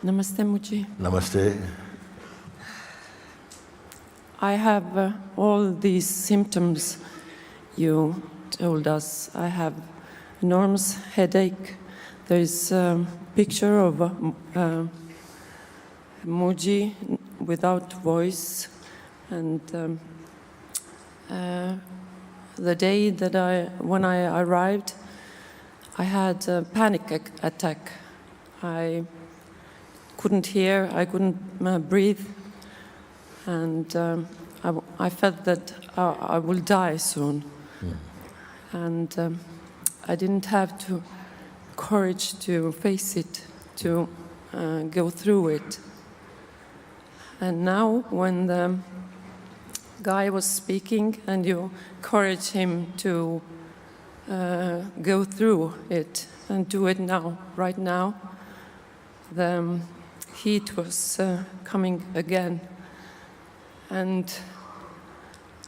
Namaste, Mooji. Namaste. I have all these symptoms you told us. I have enormous headache. There is a picture of Mooji without voice, and the day that when I arrived, I had a panic attack. I couldn't hear, I couldn't breathe, and I felt that I will die soon. And I didn't have the courage to face it, to go through it. And now, when the guy was speaking and you encouraged him to go through it and do it now, right now, the heat was coming again. And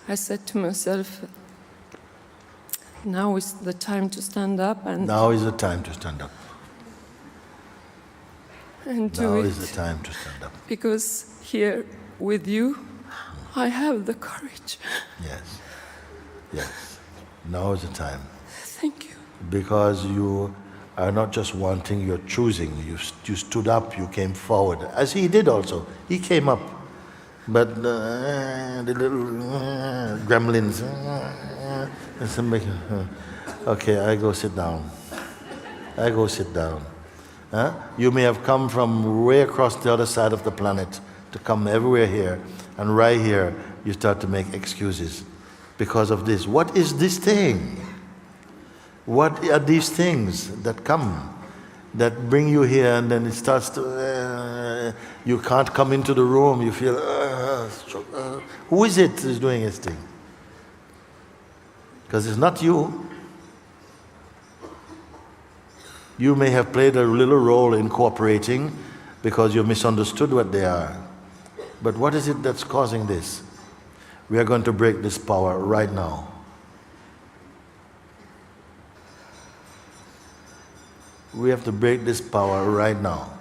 I said to myself, now is the time to stand up and now is the time to stand up. And do now it. is the time to stand up. Because here with you, I have the courage. Yes. Yes. Now is the time. Thank you. Because you are not just wanting, you're choosing. You stood up, you came forward. As he did also. He came up. But the little gremlins, okay, I go sit down. I go sit down. You may have come from way across the other side of the planet to come everywhere here, and right here you start to make excuses because of this. What is this thing? What are these things that come, that bring you here, and then it starts to, you can't come into the room, you feel, who is it who's doing this thing? Because it's not you. You may have played a little role in cooperating because you misunderstood what they are. But what is it that's causing this? We are going to break this power right now. We have to break this power right now.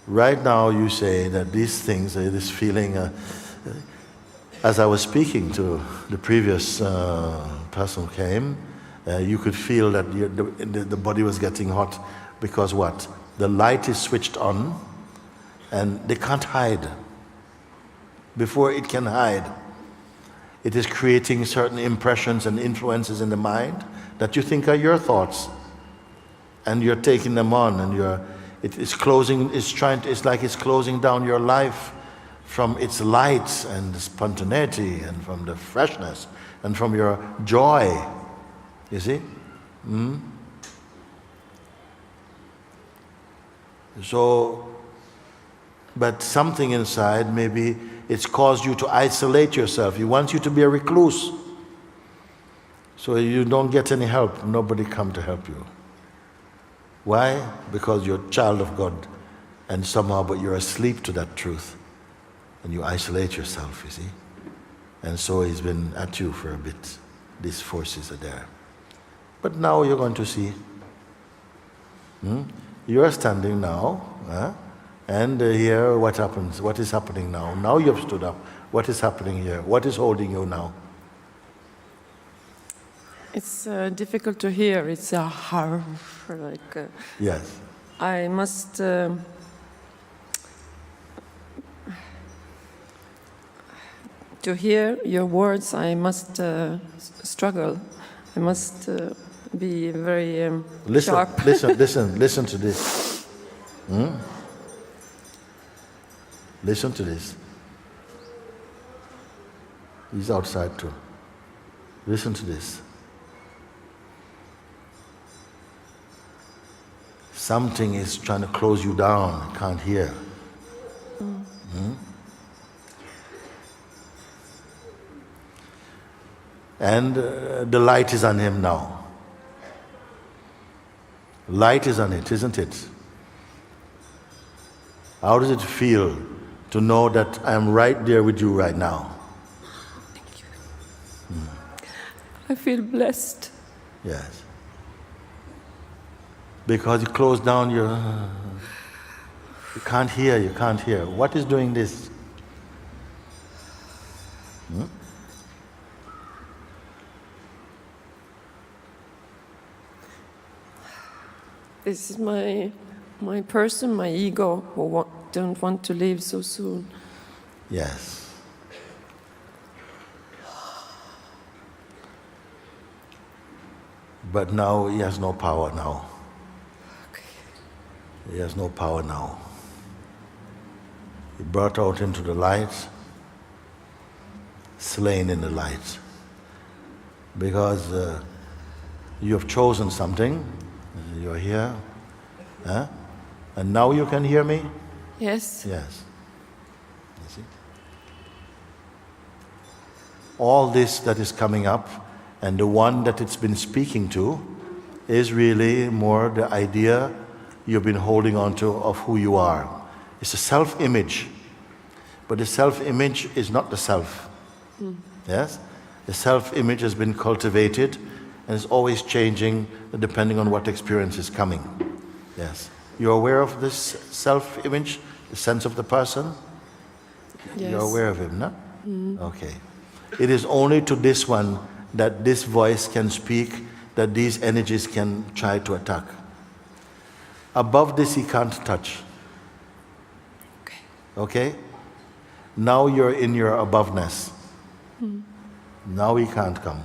Right now you say that these things, this feeling, as I was speaking to the previous person who came, you could feel that the body was getting hot because what? The light is switched on and they can't hide. Before it can hide, it is creating certain impressions and influences in the mind that you think are your thoughts, and you're taking them on, and it's like it's closing down your life from its light and spontaneity and from the freshness and from your joy. You see? So, but something inside, maybe it's caused you to isolate yourself. He wants you to be a recluse. So you don't get any help. Nobody come to help you. Why? Because you're a child of God, and somehow, but you're asleep to that truth. And you isolate yourself, you see. And so he's been at you for a bit. These forces are there. But now you're going to see. You're standing now, and here what happens? What is happening now? Now you've stood up. What is happening here? What is holding you now? It's difficult to hear. It's a like. Yes. I must. To hear your words, I must struggle. I must be very sharp. Listen to this. Listen to this. He's outside too. Listen to this. Something is trying to close you down. I can't hear. And the light is on him now. Light is on it, isn't it? How does it feel to know that I'm right there with you right now? Thank you. I feel blessed. Yes. Because you close down your... You can't hear, you can't hear. What is doing this? This is my person, my ego, who don't want to leave so soon. Yes. But now he has no power now. Okay. He has no power now. He brought out into the light, slain in the light. Because you have chosen something, you're here, and now you can hear me? Yes. Yes. You see? All this that is coming up, and the one that it's been speaking to, is really more the idea you've been holding on to of who you are. It's a self-image, but the self-image is not the self. Yes? The self-image has been cultivated and is always changing depending on what experience is coming. Yes. You're aware of this self-image, the sense of the person? Yes. You're aware of him, no? Okay. It is only to this one that this voice can speak, that these energies can try to attack. Above this he can't touch. Okay. Okay? Now you're in your aboveness. Now he can't come.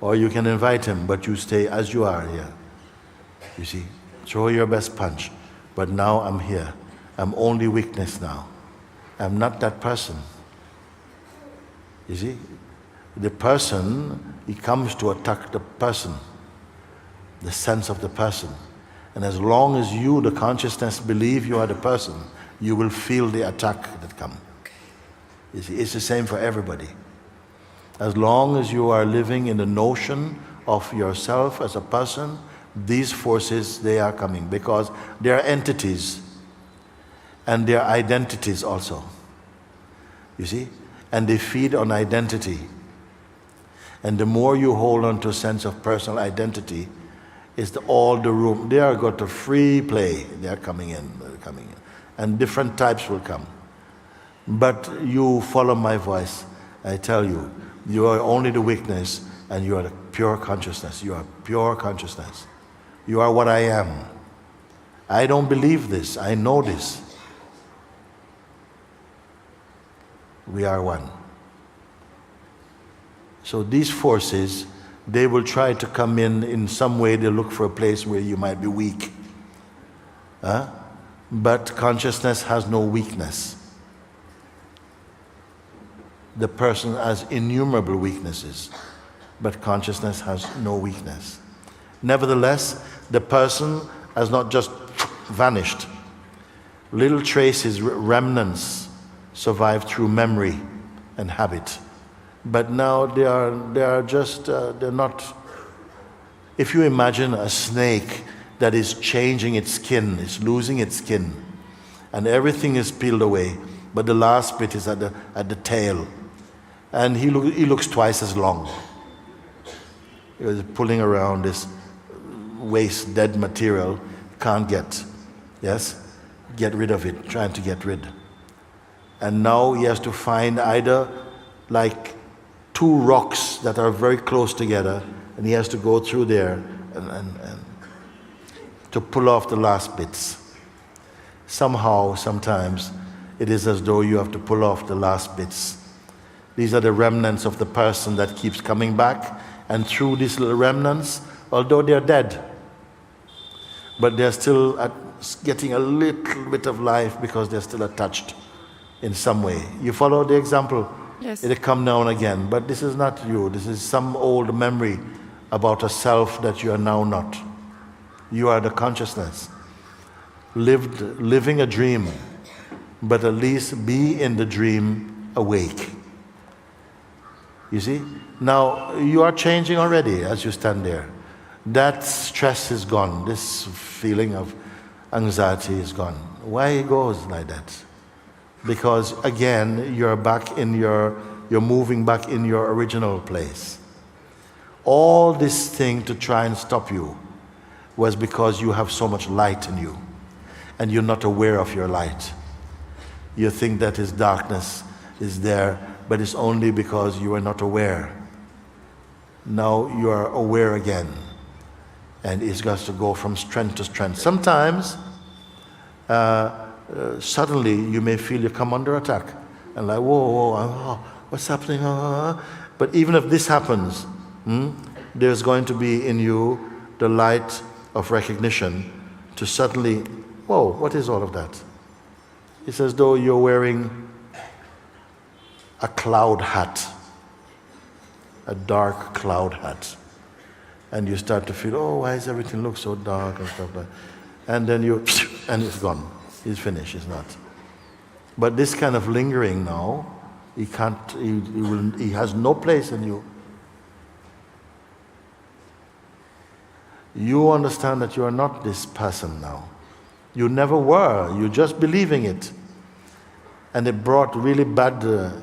Or you can invite him, but you stay as you are here. You see, throw your best punch. But now I'm here. I'm only weakness now. I'm not that person. You see? The person, he comes to attack the person, the sense of the person. And as long as you, the consciousness, believe you are the person, you will feel the attack that comes. You see, it's the same for everybody. As long as you are living in the notion of yourself as a person, these forces, they are coming because they are entities and they are identities also. You see? And they feed on identity. And the more you hold on to a sense of personal identity, is all the room. They are got a free play. They are coming in, and different types will come. But you follow my voice. I tell you, you are only the weakness, and you are the pure consciousness. You are pure consciousness. You are what I am. I don't believe this. I know this. We are one. So these forces, they will try to come in some way. They look for a place where you might be weak. But consciousness has no weakness. The person has innumerable weaknesses, but consciousness has no weakness. Nevertheless, the person has not just vanished. Little traces, remnants, survive through memory and habit. But now they are just, they're not. If you imagine a snake that is changing its skin, is losing its skin, and everything is peeled away, but the last bit is at the tail, and he looks twice as long. He was pulling around this waste, dead material, can't get rid of it, trying to get rid. And now he has to find either like two rocks that are very close together, and he has to go through there and to pull off the last bits. Somehow, sometimes, it is as though you have to pull off the last bits. These are the remnants of the person that keeps coming back, and through these little remnants, although they're dead, but they're still getting a little bit of life because they're still attached in some way. You follow the example? Yes. It'll come down again, but this is not you. This is some old memory about a self that you are now not. You are the consciousness. Living a dream, but at least be in the dream awake. You see? Now, you are changing already as you stand there. That stress is gone. This feeling of anxiety is gone. Why it goes like that? Because again, you're moving back in your original place. All this thing to try and stop you was because you have so much light in you, and you're not aware of your light. You think that his darkness is there, but it's only because you are not aware. Now you are aware again, and it's got to go from strength to strength. Sometimes, suddenly you may feel you come under attack, and like, whoa, what's happening? But even if this happens, there's going to be in you the light of recognition to suddenly, whoa, what is all of that? It's as though you're wearing a cloud hat, a dark cloud hat. And you start to feel, oh, why does everything look so dark and stuff like that? And then and it's gone. It's finished, it's not. But this kind of lingering now, he has no place in you. You understand that you are not this person now. You never were, you're just believing it. And it brought really bad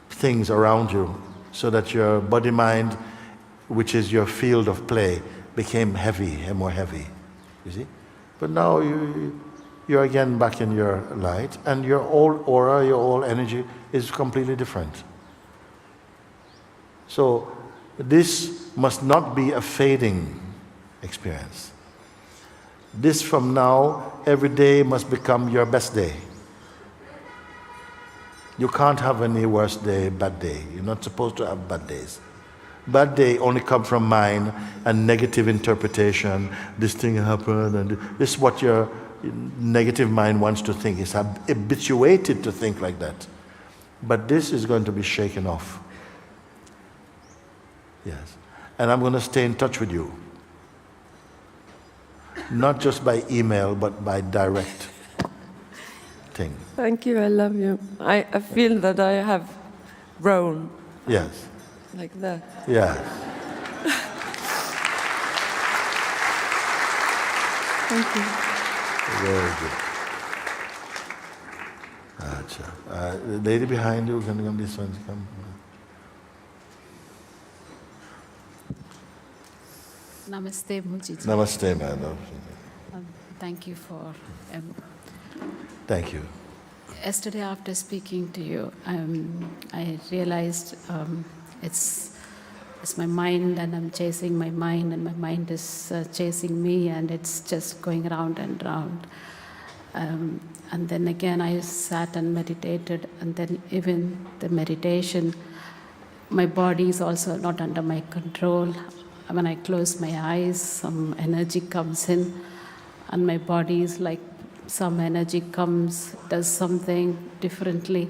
things around you, so that your body-mind, which is your field of play, became heavy and more heavy, you see? But now you're again back in your light, and your whole aura, your whole energy is completely different. So this must not be a fading experience. This from now, every day must become your best day. You can't have any worse day, bad day. You're not supposed to have bad days. Bad day only come from mind and negative interpretation. This thing happened, and this is what your negative mind wants to think. It's habituated to think like that. But this is going to be shaken off. Yes. And I'm going to stay in touch with you. Not just by email, but by direct thing. Thank you, I love you. I feel that I have grown. Yes. Like that. Yeah. Thank you. Very good. Acha. The lady behind you, can come this one? Come. Namaste, Mooji. Namaste, madam. Thank you for. Thank you. Yesterday, after speaking to you, I realized it's my mind, and I'm chasing my mind, and my mind is chasing me, and it's just going round and round. And then again, I sat and meditated, and then even the meditation, my body is also not under my control. When I close my eyes, some energy comes in, and my body is like some energy comes, does something differently,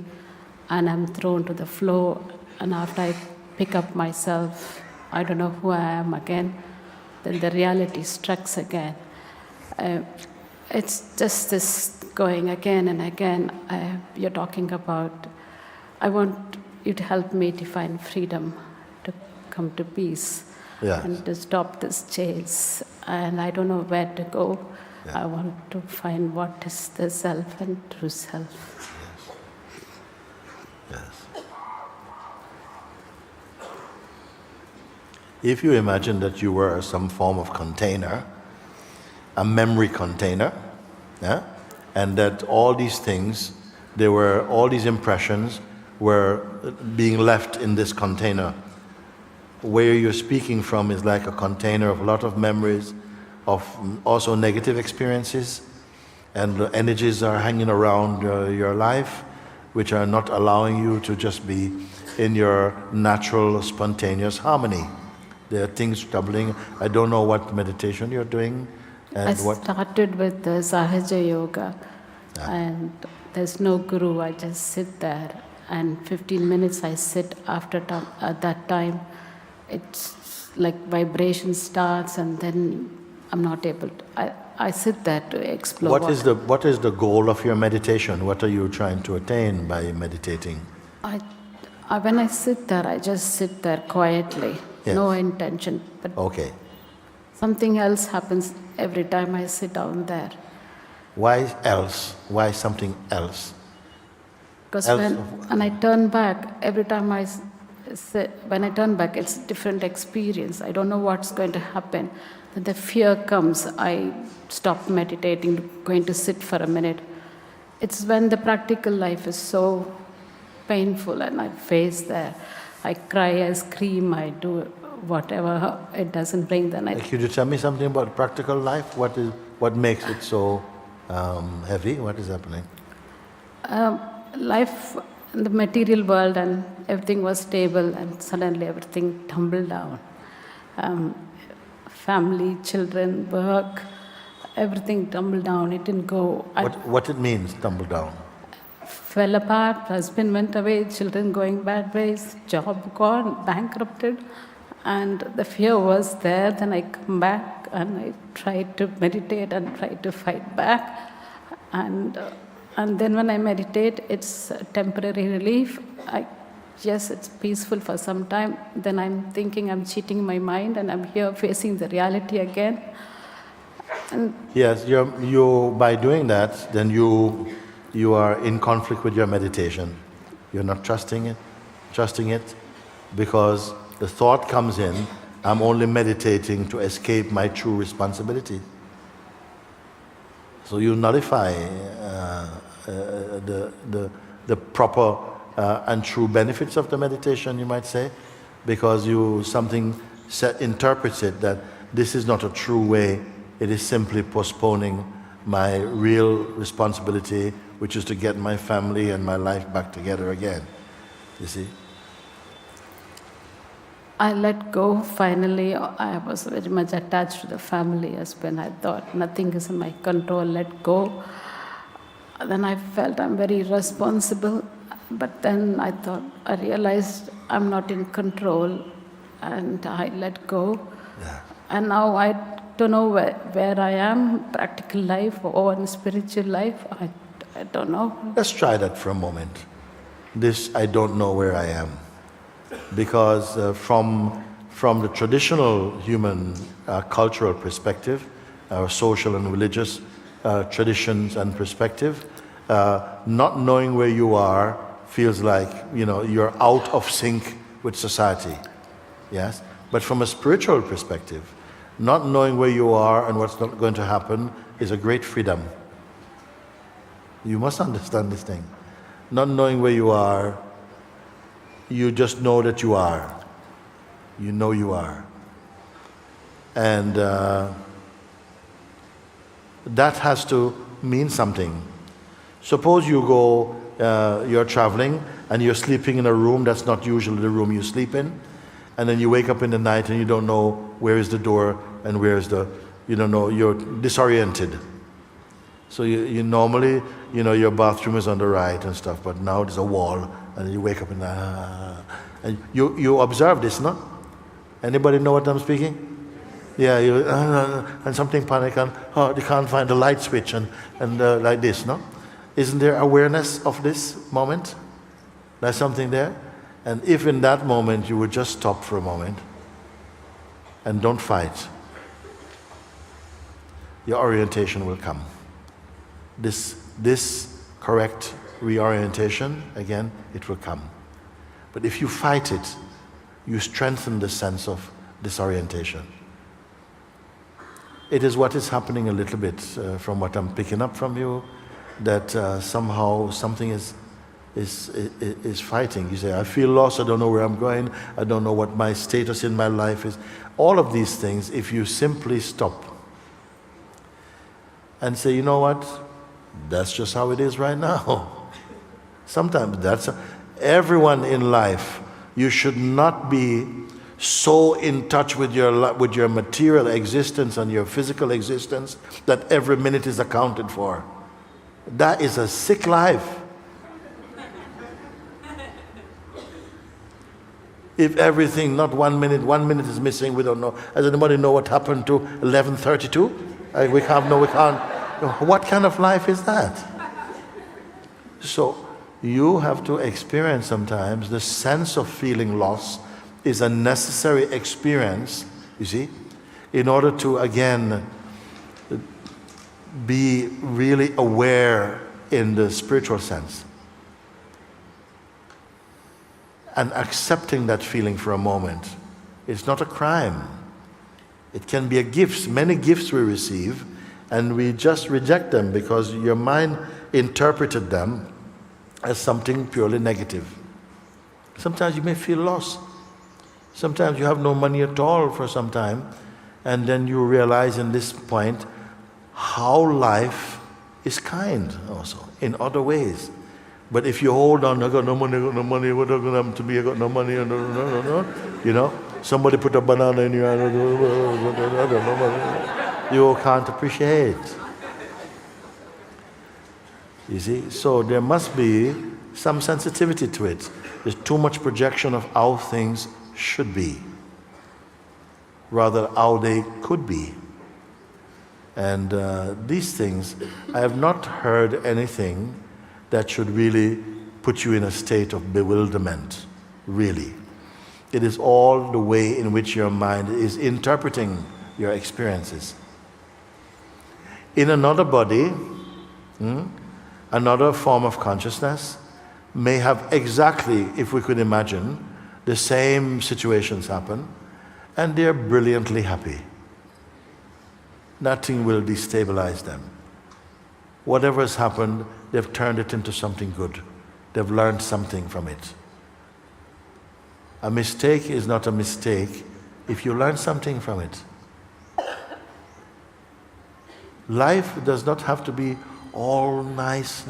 and I'm thrown to the floor. And after I pick up myself, I don't know who I am again, then the reality strikes again. It's just this going again and again. You're talking about, I want you to help me to find freedom, to come to peace. Yes. And to stop this chase. And I don't know where to go. Yeah. I want to find what is the self and true self. Yes. Yes. If you imagine that you were some form of container, a memory container, yeah? And that all these things, all these impressions were being left in this container. Where you're speaking from is like a container of a lot of memories, of also negative experiences, and the energies are hanging around your life, which are not allowing you to just be in your natural, spontaneous harmony. There are things troubling. I don't know what meditation you're doing. And I started with the Sahaja Yoga, and there's no guru. I just sit there, and 15 minutes I sit after at that time. It's like vibration starts, and then I'm not able to. I sit there to explore. What is the goal of your meditation? What are you trying to attain by meditating? When I sit there, I just sit there quietly, yes. No intention. But okay. Something else happens every time I sit down there. Why else? Why something else? Because when I turn back, every time I when I turn back, it's a different experience. I don't know what's going to happen. Then the fear comes. I stop meditating, going to sit for a minute. It's when the practical life is so painful and I face there. I cry, I scream, I do whatever. It doesn't bring the night. Could you tell me something about practical life? What makes it so heavy? What is happening? Life in the material world and everything was stable and suddenly everything tumbled down. Family, children, work, everything tumbled down. It didn't go. What it means, tumble down? Fell apart, husband went away, children going bad ways, job gone, bankrupted. And the fear was there. Then I come back and I try to meditate and try to fight back. And then when I meditate, it's a temporary relief. Yes, it's peaceful for some time. Then I'm thinking I'm cheating my mind and I'm here facing the reality again. And yes, you by doing that, then you are in conflict with your meditation. You're not trusting it, because the thought comes in, I'm only meditating to escape my true responsibility. So you nullify the proper and true benefits of the meditation, you might say, because something interprets it that this is not a true way, it is simply postponing my real responsibility, which is to get my family and my life back together again. You see? I let go finally. I was very much attached to the family husband. I thought nothing is in my control, let go. Then I felt I'm very responsible. But then I realized I'm not in control and I let go. Yeah. And now I don't know where I am, practical life or in spiritual life. I don't know. Let's try that for a moment. This, I don't know where I am. Because from the traditional human cultural perspective, our social and religious traditions and perspective, not knowing where you are feels like, you're out of sync with society. Yes? But from a spiritual perspective, not knowing where you are and what's not going to happen is a great freedom. You must understand this thing. Not knowing where you are, you just know that you are. You know you are. And that has to mean something. Suppose you go, you're traveling and you're sleeping in a room that's not usually the room you sleep in, and then you wake up in the night and you don't know where is the door and you don't know, you're disoriented. So you normally, your bathroom is on the right and stuff, but now there's a wall and you wake up and you observe this, no? Anybody know what I'm speaking? Yeah, and something panic and they can't find the light switch and like this, no? Isn't there awareness of this moment? There's something there? And if in that moment you would just stop for a moment and don't fight, your orientation will come. This correct reorientation, again, it will come. But if you fight it, you strengthen the sense of disorientation. It is what is happening a little bit from what I'm picking up from you, that somehow something is fighting. You say, I feel lost, I don't know where I'm going, I don't know what my status in my life is. All of these things, if you simply stop and say, you know what, that's just how it is right now. Sometimes everyone in life, you should not be so in touch with your material existence and your physical existence that every minute is accounted for. That is a sick life. If everything, not 1 minute is missing, we don't know. Does anybody know what happened to 11:32? We can't. What kind of life is that? So you have to experience sometimes the sense of feeling lost is a necessary experience, you see, in order to, again, be really aware in the spiritual sense. and accepting that feeling for a moment. It's not a crime. It can be a gift. Many gifts we receive, and we just reject them because your mind interpreted them as something purely negative. Sometimes you may feel lost. Sometimes you have no money at all for some time, and then you realize in this point how life is kind also, in other ways. But if you hold on, I got no money, what are going to happen to me, I got no money, no, you know, somebody put a banana in your hand, you can't appreciate. You see, so there must be some sensitivity to it. There's too much projection of how things should be, rather how they could be. And these things, I have not heard anything that should really put you in a state of bewilderment, really. It is all the way in which your mind is interpreting your experiences. In another body, another form of consciousness may have exactly, if we could imagine, the same situations happen, and they're brilliantly happy. Nothing will destabilize them. Whatever has happened, they've turned it into something good. They've learned something from it. A mistake is not a mistake if you learn something from it. Life does not have to be all nice,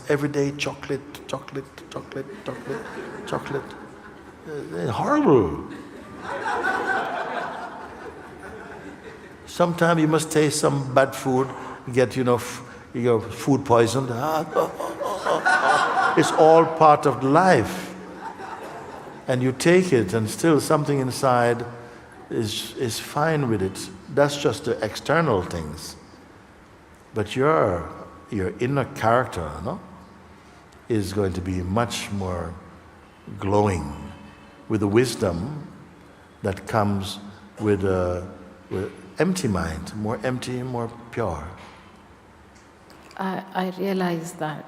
every day chocolate. Horrible. Sometimes you must taste some bad food, get, food poisoned. It's all part of life. And you take it, and still something inside is fine with it. That's just the external things. But your inner character, is going to be much more glowing with the wisdom that comes with empty mind, more empty, more pure. I realized that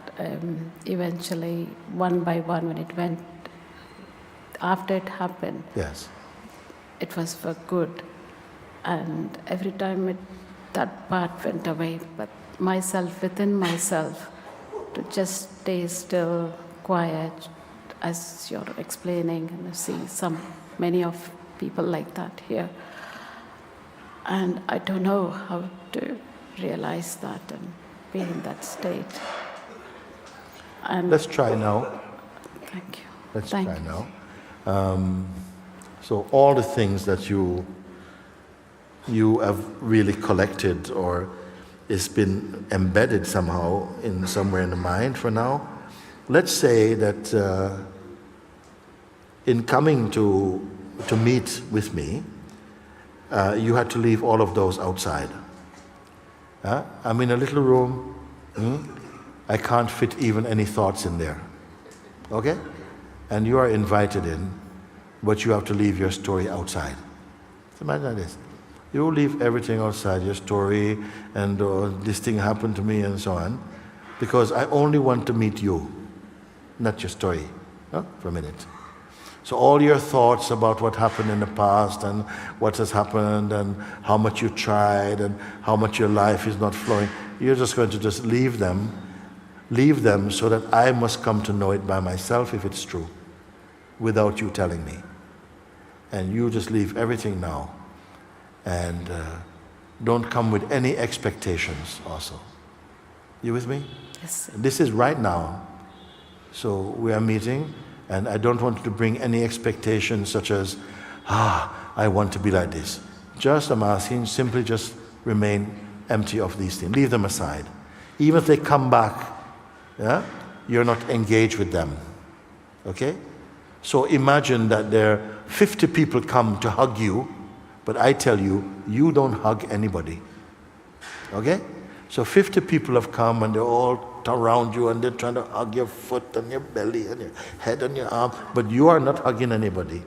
eventually, one by one, when it went, after it happened, Yes. it was for good. And every time that part went away, but myself, within myself, to just stay still, quiet, as you're explaining, and I see many of people like that here. And I don't know how to realize that and be in that state. And Let's try now. thank you. Let's Thank try you. now. So all the things that you have really collected or it's been embedded somehow in somewhere in the mind for now. Let's say that in coming to meet with me, you had to leave all of those outside. I'm in a little room. I can't fit even any thoughts in there. Okay? And you are invited in, but you have to leave your story outside. Imagine this. You leave everything outside, your story, and this thing happened to me and so on, because I only want to meet you, not your story, for a minute. So all your thoughts about what happened in the past and what has happened and how much you tried and how much your life is not flowing, you're just going to just leave them so that I must come to know it by myself if it's true, without you telling me. And you just leave everything now. And don't come with any expectations also. You with me? Yes. This is right now. So we are meeting, and I don't want to bring any expectations such as, I want to be like this. Just, I'm asking, simply just remain empty of these things. Leave them aside. Even if they come back, you're not engaged with them. Okay? So imagine that there are 50 people come to hug you, but I tell you, you don't hug anybody. Okay? So 50 people have come and they're all around you and they're trying to hug your foot and your belly and your head and your arm, but you are not hugging anybody.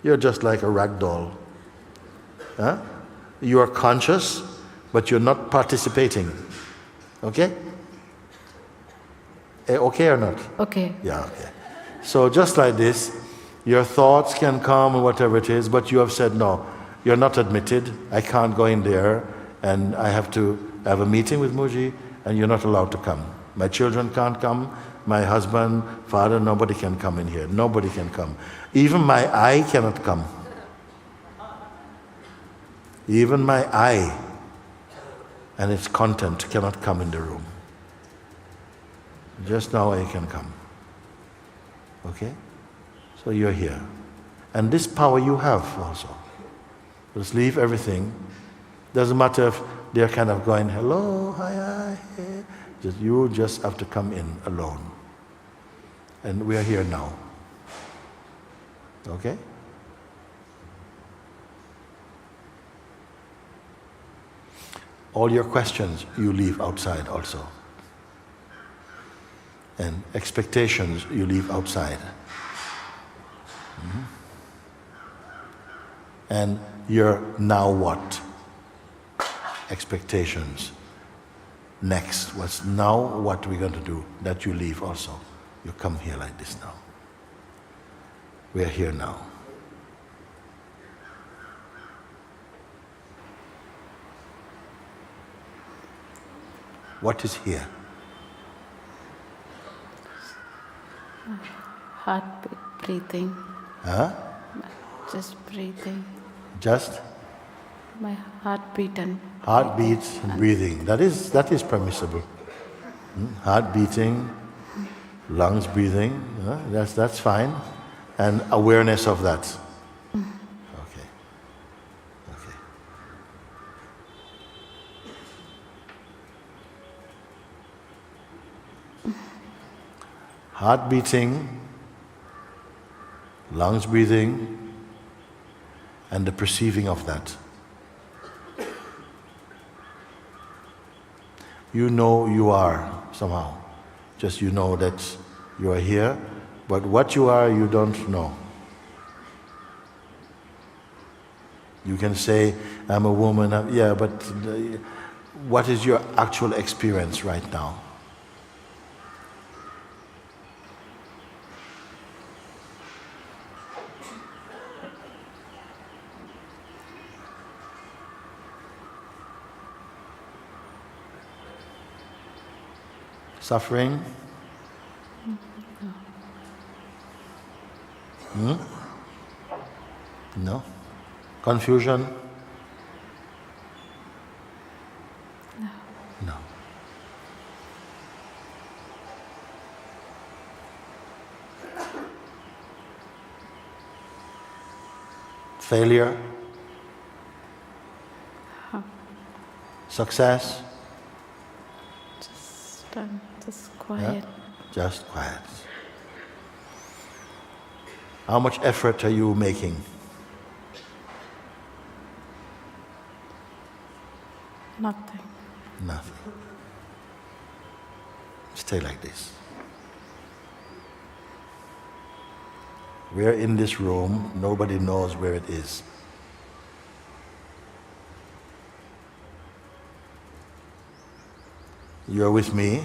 You're just like a rag doll. You are conscious, but you're not participating. Okay? Okay or not? Okay. Yeah, okay. So just like this, Your thoughts can come, whatever it is, but you have said, no, you're not admitted. I can't go in there, and I have to have a meeting with Mooji, and you're not allowed to come. My children can't come. My husband, father, nobody can come in here. Nobody can come. Even my eye cannot come. Even my eye and its content cannot come in the room. Just now I can come. Okay? So you're here. And this power you have also. Just leave everything. Doesn't matter if they're kind of going, hello, hi, hey. You just have to come in alone. And we are here now. Okay? All your questions you leave outside also. And expectations you leave outside. And your now what? Expectations. Next, what's now what we're going to do? That you leave also. You come here like this now. We are here now. What is here? Heart breathing. Huh? Just breathing. Just? My heartbeat and Heartbeats and breathing. That is permissible. Heart beating, lungs breathing. That's fine. And awareness of that. Okay. Okay. Heart beating, lungs breathing, and the perceiving of that. You know you are somehow. Just you know that you are here, but what you are, you don't know. You can say, I'm a woman, yeah, but what is your actual experience right now? Suffering? No. Confusion? No. No. Failure? Success? Just quiet. Yeah? Just quiet. How much effort are you making? Nothing. Nothing. Stay like this. We're in this room, nobody knows where it is. You're with me,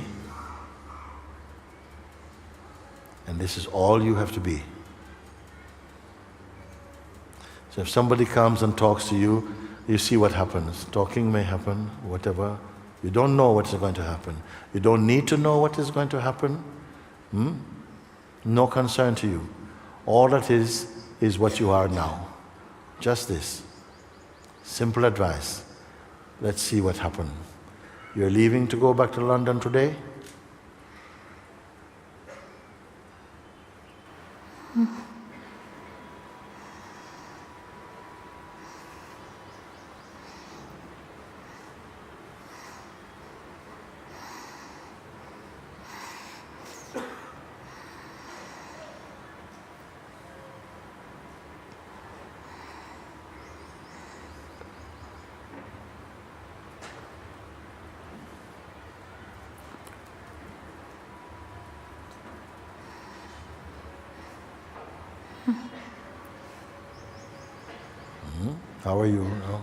and this is all you have to be. So if somebody comes and talks to you, you see what happens. Talking may happen, whatever. You don't know what's going to happen. You don't need to know what is going to happen. No concern to you. All that is what you are now. Just this. Simple advice. Let's see what happens. You're leaving to go back to London today? How are you now?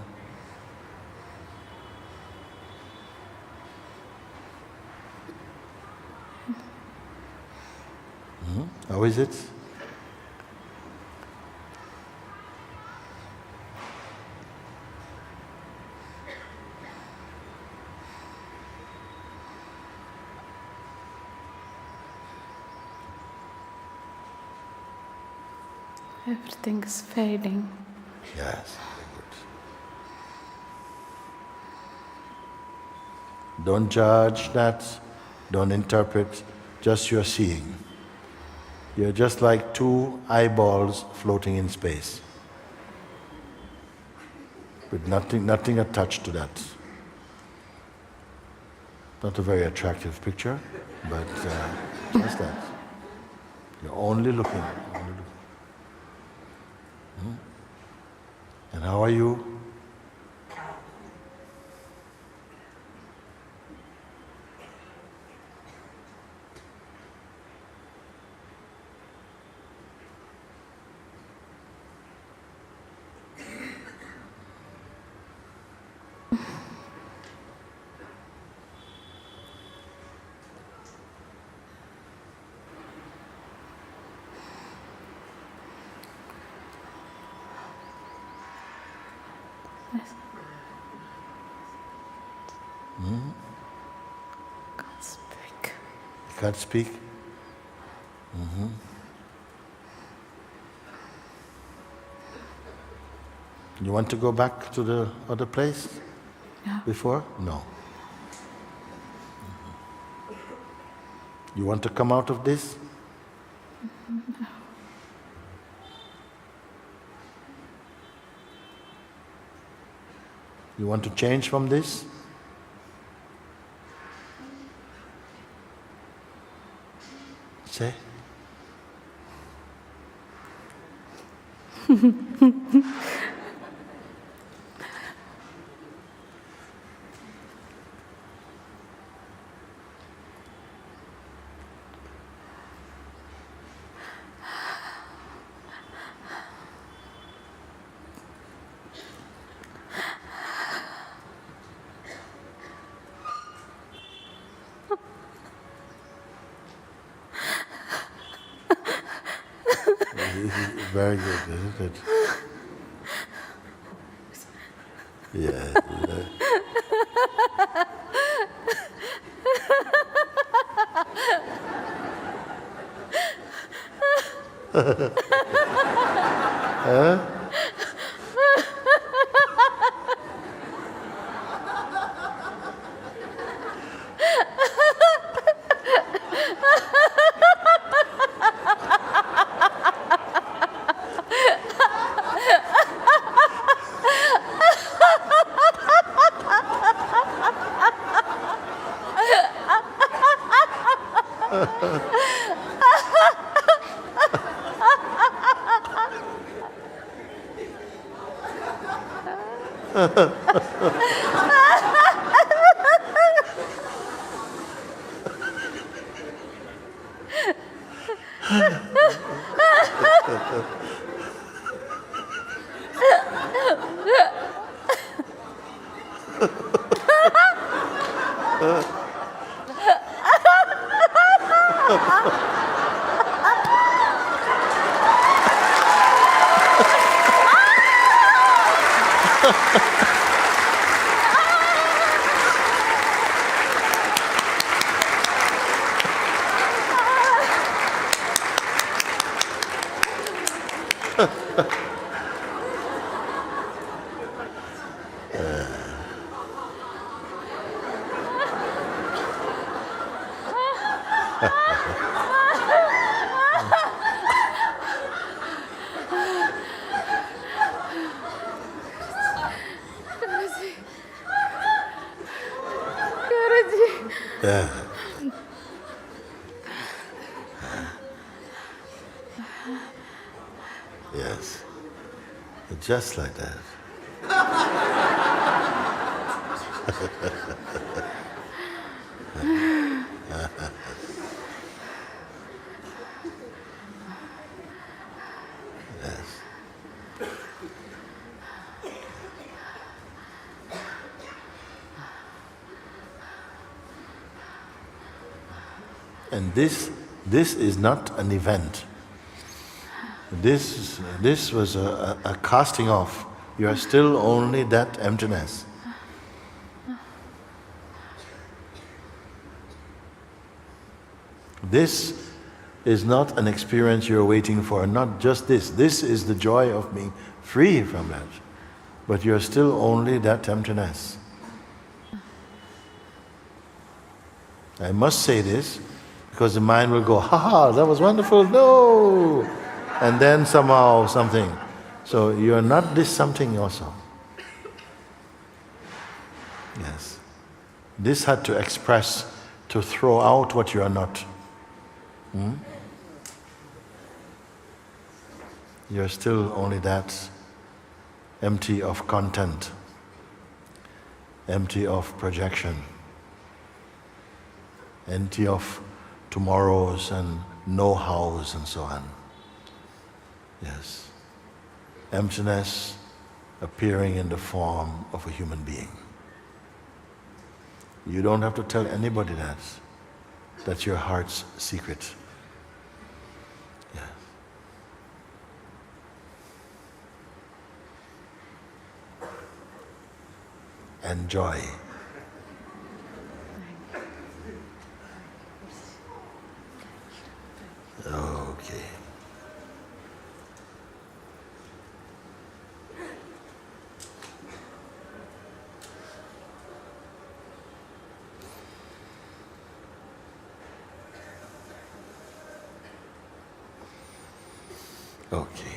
How is it? Everything is fading. Yes, very good. Don't judge that, don't interpret, just you're seeing. You're just like two eyeballs floating in space, with nothing attached to that. Not a very attractive picture, but just that. You're only looking. And how are you? Can't speak. You can't speak? You want to go back to the other place? Yeah. Before? No. You want to come out of this? No. You want to change from this? Say. Very good, isn't it? Yeah. Huh? Yeah. Yes. Just like that. Yes. And this is not an event. This was a casting off. You are still only that emptiness. is not an experience you're waiting for, not just this. This is the joy of being free from that. But you're still only that emptiness. I must say this, because the mind will go, ha ha, that was wonderful, no! And then somehow something. So you're not this something also. Yes. This had to express, to throw out what you are not. You're still only that, empty of content, empty of projection, empty of tomorrows and know-hows and so on. Yes. Emptiness appearing in the form of a human being. You don't have to tell anybody that. That's your heart's secret. Yes. Enjoy. Okay. Okay.